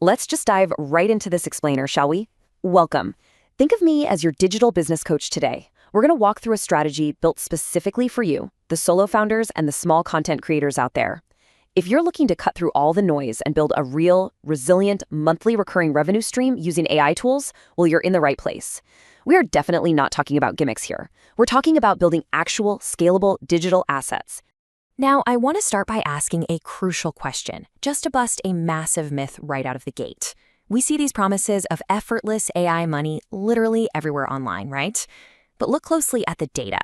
Let's just dive right into this explainer, shall we? Welcome. Think of me as your digital business coach today. We're going to walk through a strategy built specifically for you, the solo founders and the small content creators out there. If you're looking to cut through all the noise and build a real, resilient, monthly recurring revenue stream using AI tools, well, you're in the right place. We are definitely not talking about gimmicks here. We're talking about building actual, scalable digital assets. Now, I want to start by asking a crucial question, just to bust a massive myth right out of the gate. We see these promises of effortless AI money literally everywhere online, right? But look closely at the data.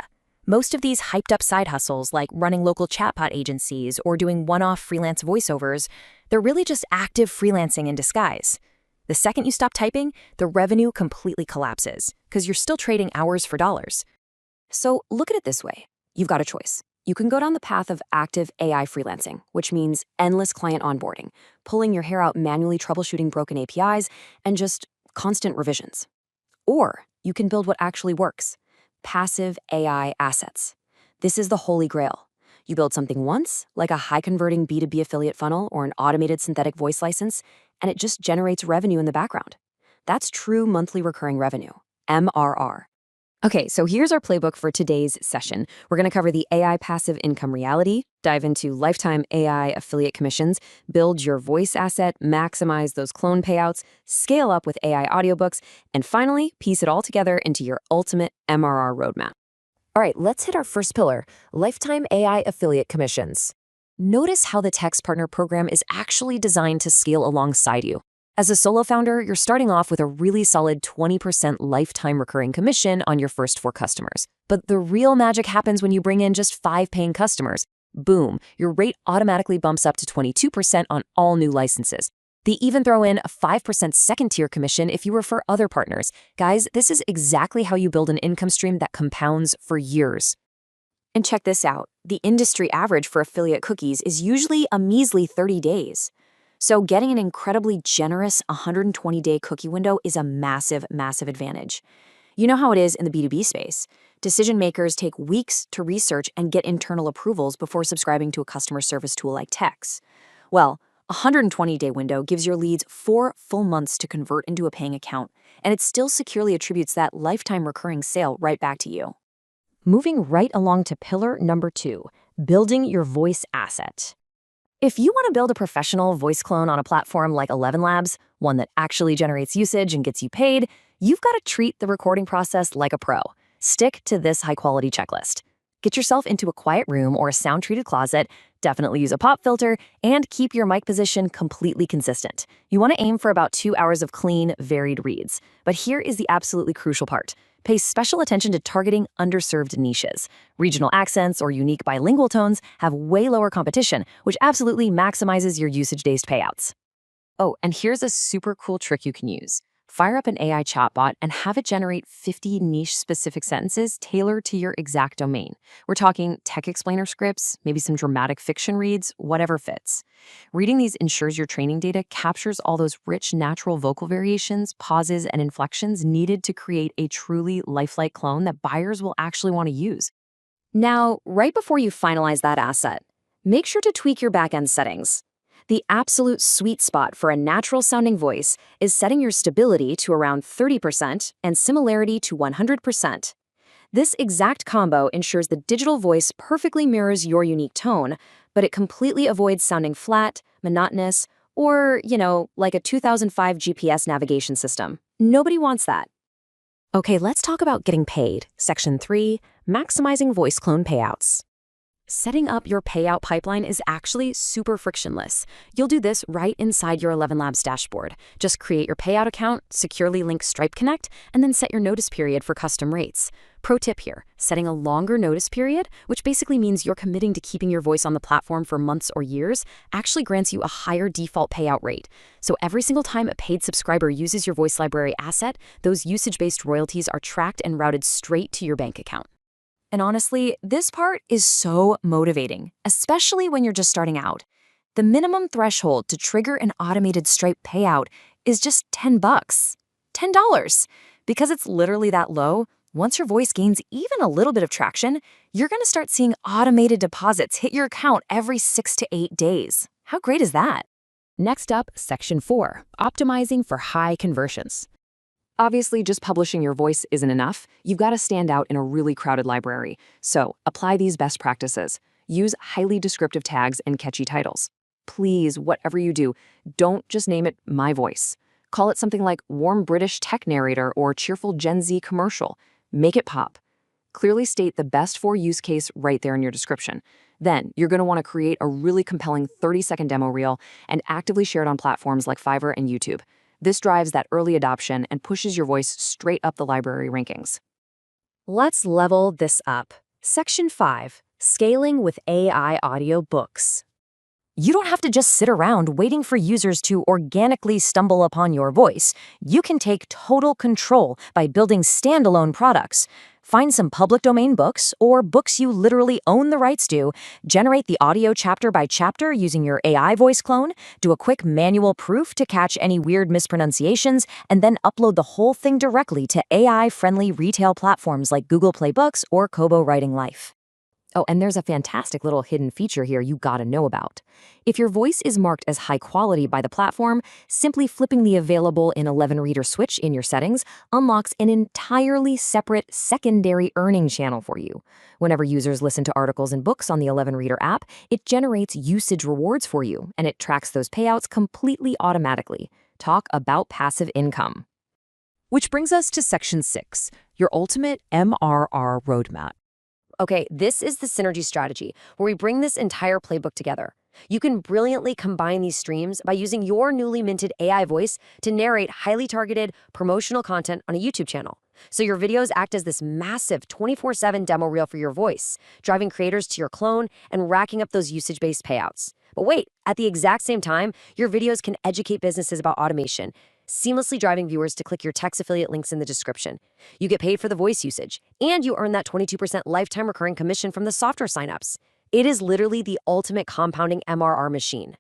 Most of these hyped-up side hustles, like running local chatbot agencies or doing one-off freelance voiceovers, they're really just active freelancing in disguise. The second you stop typing, the revenue completely collapses, because you're still trading hours for dollars. So look at it this way. You've got a choice. You can go down the path of active AI freelancing, which means endless client onboarding, pulling your hair out manually troubleshooting broken APIs, and just constant revisions. Or you can build what actually works, passive AI assets. This is the holy grail. You build something once, like a high-converting B2B affiliate funnel or an automated synthetic voice license, and it just generates revenue in the background. That's true monthly recurring revenue, MRR. Okay, so here's our playbook for today's session. We're going to cover the AI passive income reality, dive into lifetime AI affiliate commissions, build your voice asset, maximize those clone payouts, scale up with AI audiobooks, and finally, piece it all together into your ultimate MRR roadmap. All right, let's hit our first pillar, lifetime AI affiliate commissions. Notice how the Text Partner program is actually designed to scale alongside you. As a solo founder, you're starting off with a really solid 20% lifetime recurring commission on your first 4 customers. But the real magic happens when you bring in just 5 paying customers. Boom, your rate automatically bumps up to 22% on all new licenses. They even throw in a 5% second-tier commission if you refer other partners. Guys, this is exactly how you build an income stream that compounds for years. And check this out. The industry average for affiliate cookies is usually a measly 30 days. So getting an incredibly generous 120-day cookie window is a massive, massive advantage. You know how it is in the B2B space. Decision makers take weeks to research and get internal approvals before subscribing to a customer service tool like Tex. Well, a 120-day window gives your leads 4 full months to convert into a paying account, and it still securely attributes that lifetime recurring sale right back to you. Moving right along to pillar number 2, building your voice asset. If you want to build a professional voice clone on a platform like 11 Labs, one that actually generates usage and gets you paid, you've got to treat the recording process like a pro. Stick to this high-quality checklist. Get yourself into a quiet room or a sound-treated closet, definitely use a pop filter, and keep your mic position completely consistent. You want to aim for about 2 hours of clean, varied reads. But here is the absolutely crucial part. Pay special attention to targeting underserved niches. Regional accents or unique bilingual tones have way lower competition, which absolutely maximizes your usage-based payouts. Oh, and here's a super cool trick you can use. Fire up an AI chatbot and have it generate 50 niche-specific sentences tailored to your exact domain. We're talking tech explainer scripts, maybe some dramatic fiction reads, whatever fits. Reading these ensures your training data captures all those rich, natural vocal variations, pauses, and inflections needed to create a truly lifelike clone that buyers will actually want to use. Now, right before you finalize that asset, make sure to tweak your backend settings. The absolute sweet spot for a natural-sounding voice is setting your stability to around 30% and similarity to 100%. This exact combo ensures the digital voice perfectly mirrors your unique tone, but it completely avoids sounding flat, monotonous, or, like a 2005 GPS navigation system. Nobody wants that. Okay, let's talk about getting paid. Section 3, maximizing voice clone payouts. Setting up your payout pipeline is actually super frictionless. You'll do this right inside your 11 Labs dashboard. Just create your payout account, securely link Stripe Connect, and then set your notice period for custom rates. Pro tip here, setting a longer notice period, which basically means you're committing to keeping your voice on the platform for months or years, actually grants you a higher default payout rate. So every single time a paid subscriber uses your voice library asset, those usage-based royalties are tracked and routed straight to your bank account. And honestly, this part is so motivating, especially when you're just starting out. The minimum threshold to trigger an automated Stripe payout is just $10. $10. Because it's literally that low, once your voice gains even a little bit of traction, you're going to start seeing automated deposits hit your account every 6 to 8 days. How great is that? Next up, Section 4, Optimizing for High Conversions. Obviously, just publishing your voice isn't enough. You've got to stand out in a really crowded library. So, apply these best practices. Use highly descriptive tags and catchy titles. Please, whatever you do, don't just name it My Voice. Call it something like Warm British Tech Narrator or Cheerful Gen Z Commercial. Make it pop. Clearly state the best for use case right there in your description. Then, you're going to want to create a really compelling 30-second demo reel and actively share it on platforms like Fiverr and YouTube. This drives that early adoption and pushes your voice straight up the library rankings. Let's level this up. Section 5, Scaling with AI Audiobooks. You don't have to just sit around waiting for users to organically stumble upon your voice. You can take total control by building standalone products. Find some public domain books or books you literally own the rights to, generate the audio chapter by chapter using your AI voice clone, do a quick manual proof to catch any weird mispronunciations, and then upload the whole thing directly to AI-friendly retail platforms like Google Play Books or Kobo Writing Life. Oh, and there's a fantastic little hidden feature here you gotta know about. If your voice is marked as high quality by the platform, simply flipping the available in 11 reader switch in your settings unlocks an entirely separate secondary earning channel for you. Whenever users listen to articles and books on the 11 reader app, it generates usage rewards for you, and it tracks those payouts completely automatically. Talk about passive income. Which brings us to Section 6, your ultimate MRR roadmap. Okay, this is the synergy strategy, where we bring this entire playbook together. You can brilliantly combine these streams by using your newly minted AI voice to narrate highly targeted promotional content on a YouTube channel. So your videos act as this massive 24/7 demo reel for your voice, driving creators to your clone and racking up those usage-based payouts. But wait, at the exact same time, your videos can educate businesses about automation, seamlessly driving viewers to click your text affiliate links in the description. You get paid for the voice usage, and you earn that 22% lifetime recurring commission from the software signups. It is literally the ultimate compounding MRR machine.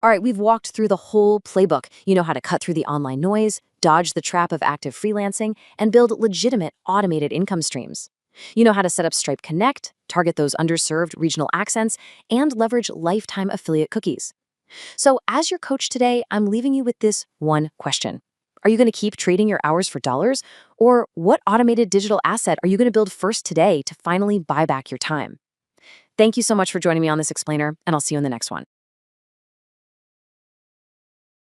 All right, we've walked through the whole playbook. You know how to cut through the online noise, dodge the trap of active freelancing, and build legitimate automated income streams. You know how to set up Stripe Connect, target those underserved regional accents, and leverage lifetime affiliate cookies. So as your coach today, I'm leaving you with this one question. Are you going to keep trading your hours for dollars? Or what automated digital asset are you going to build first today to finally buy back your time? Thank you so much for joining me on this explainer, and I'll see you in the next one.